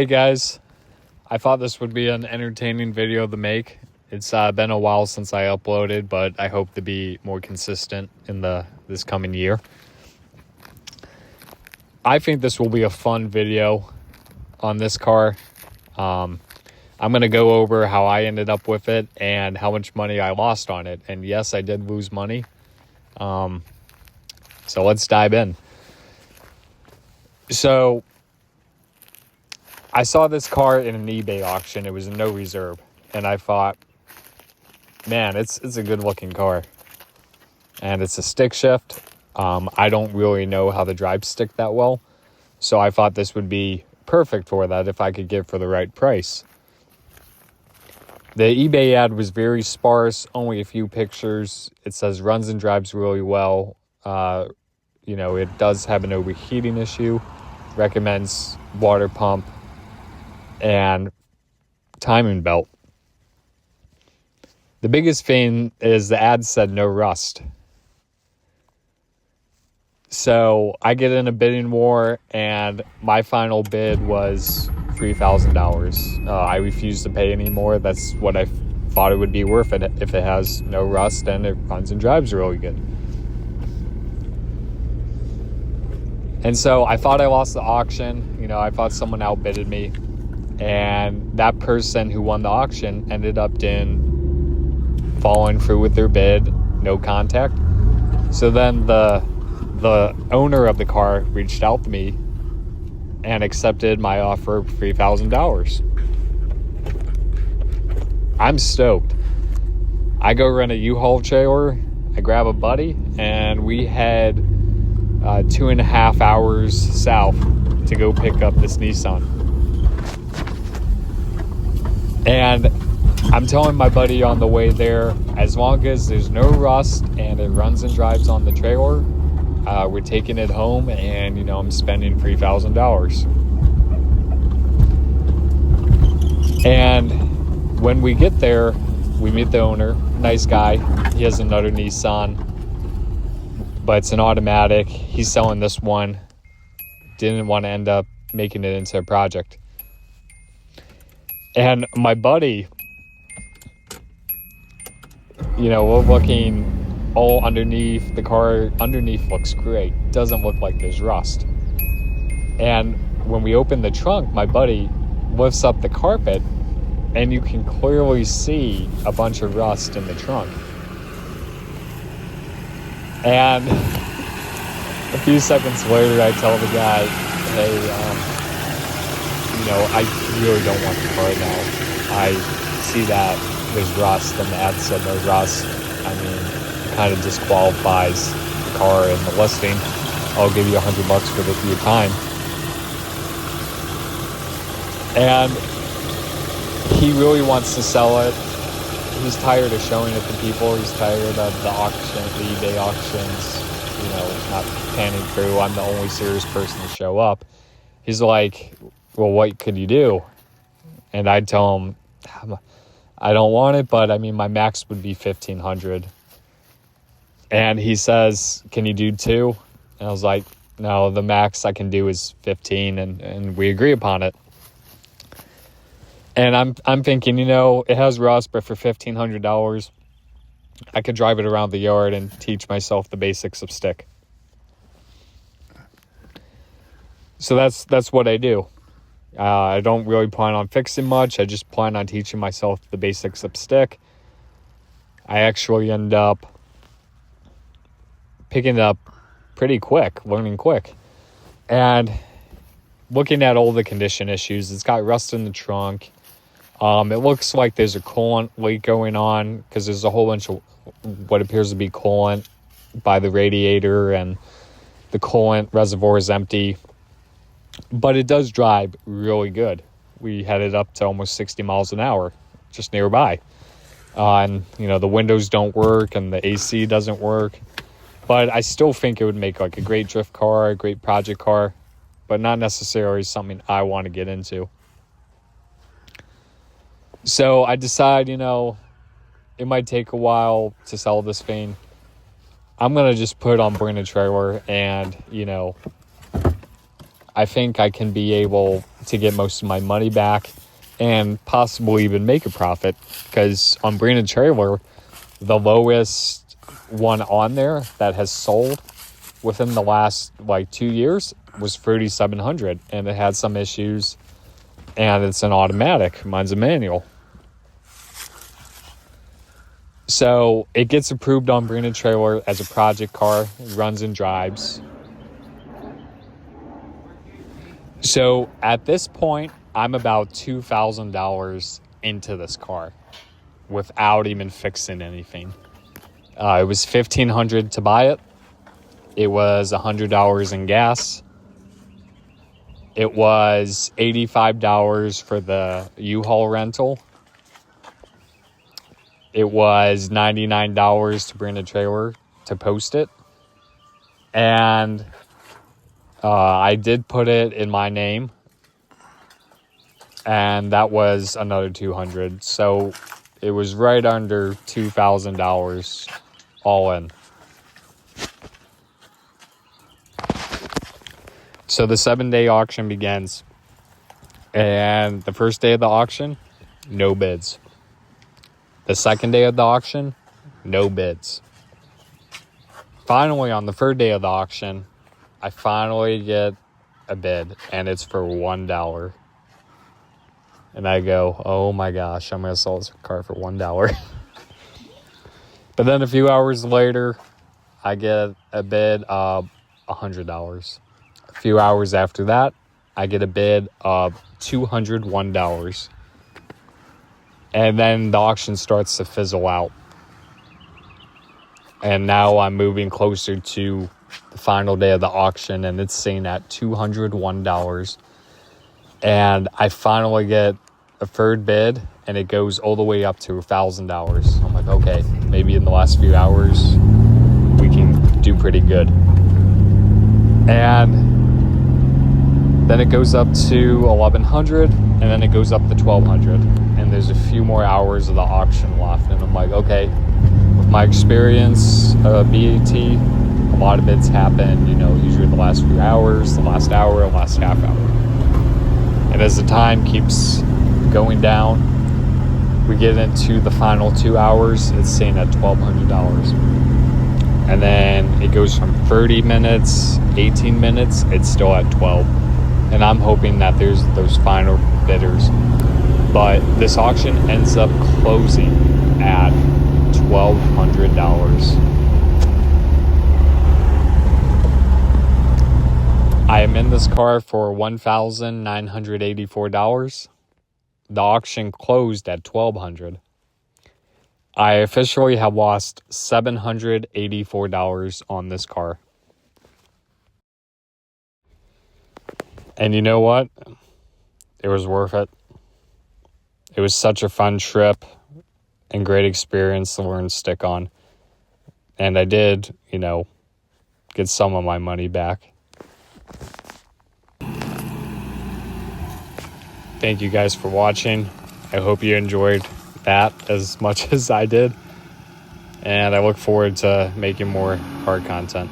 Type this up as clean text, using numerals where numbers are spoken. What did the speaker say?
Hey guys, I thought this would be an entertaining video to make. It's been a while since I uploaded, but I hope to be more consistent in this coming year. I think this will be a fun video on this car. I'm going to go over how I ended up with it and how much money I lost on it. And yes, I did lose money. So let's dive in. So I saw this car in an eBay auction. It was no reserve. And I thought, man, it's a good looking car. And it's a stick shift. I don't really know how to drive stick that well. So I thought this would be perfect for that if I could get it for the right price. The eBay ad was very sparse, only a few pictures. It says runs and drives really well. It does have an overheating issue. Recommends water pump and timing belt. The biggest thing is the ad said no rust. So I get in a bidding war, and my final bid was $3,000. I refused to pay any more. That's what I thought it would be worth it if it has no rust and it runs and drives really good. And so I thought I lost the auction. I thought someone outbidded me. And that person who won the auction ended up following through with their bid, no contact. So then the owner of the car reached out to me and accepted my offer of $3,000. I'm stoked. I go rent a U-Haul trailer, I grab a buddy, and we head 2.5 hours south to go pick up this Nissan. And I'm telling my buddy on the way there, as long as there's no rust and it runs and drives on the trailer, we're taking it home, and I'm spending $3,000. And when we get there, we meet the owner. Nice guy. He has another Nissan, but it's an automatic. He's selling this one. Didn't want to end up making it into a project. And my buddy, we're looking all underneath. The car underneath looks great. Doesn't look like there's rust. And when we open the trunk, my buddy lifts up the carpet, and you can clearly see a bunch of rust in the trunk. And a few seconds later, I tell the guy, hey, I really don't want the car now. I see that there's rust, and the ad said no rust. I mean, it kind of disqualifies the car in the listing. I'll give you $100 for your time. And he really wants to sell it. He's tired of showing it to people. He's tired of the eBay auctions, not panning through. I'm the only serious person to show up. He's like, well, what could you do? And I'd tell him, I don't want it, but my max would be $1,500. And he says, can you do 2? And I was like, no, the max I can do is 15, and we agree upon it. And I'm thinking, it has rust, but for $1,500, I could drive it around the yard and teach myself the basics of stick. So that's what I do. I don't really plan on fixing much. I just plan on teaching myself the basics of stick. I actually end up picking it up pretty quick, learning quick. And looking at all the condition issues, it's got rust in the trunk. It looks like there's a coolant leak going on because there's a whole bunch of what appears to be coolant by the radiator, and the coolant reservoir is empty. But it does drive really good. We headed up to almost 60 miles an hour just nearby. And, the windows don't work and the AC doesn't work. But I still think it would make like a great drift car, a great project car, but not necessarily something I want to get into. So I decide, it might take a while to sell this thing. I'm going to just put it on Bring a Trailer, and, I think I can be able to get most of my money back and possibly even make a profit, because on Brandon Trailer, the lowest one on there that has sold within the last 2 years was 3,700, and it had some issues, and it's an automatic. Mine's a manual. So it gets approved on Brandon Trailer as a project car. It runs and drives. So at this point, I'm about $2,000 into this car without even fixing anything. It was $1,500 to buy it. It was $100 in gas. It was $85 for the U-Haul rental. It was $99 to bring a trailer to post it. And I did put it in my name. And that was another $200. So it was right under $2,000 all in. So the 7-day auction begins. And the first day of the auction, no bids. The second day of the auction, no bids. Finally, on the third day of the auction, I finally get a bid, and it's for $1. And I go, oh my gosh, I'm going to sell this car for $1. But then a few hours later, I get a bid of $100. A few hours after that, I get a bid of $201. And then the auction starts to fizzle out. And now I'm moving closer to the final day of the auction, and it's sitting at $201. And I finally get a third bid, and it goes all the way up to $1,000. I'm like, okay, maybe in the last few hours, we can do pretty good. And then it goes up to $1,100, and then it goes up to $1,200. And there's a few more hours of the auction left. And I'm like, okay, with my experience, BAT, a lot of bids happen, usually the last few hours, the last hour, the last half hour. And as the time keeps going down, we get into the final 2 hours, it's sitting at $1,200. And then it goes from 30 minutes, 18 minutes, it's still at 12. And I'm hoping that there's those final bidders. But this auction ends up closing at $1,200. I am in this car for $1,984. The auction closed at $1,200. I officially have lost $784 on this car. And you know what? It was worth it. It was such a fun trip and great experience to learn stick on. And I did, get some of my money back. Thank you guys for watching. I hope you enjoyed that as much as I did. And I look forward to making more car content.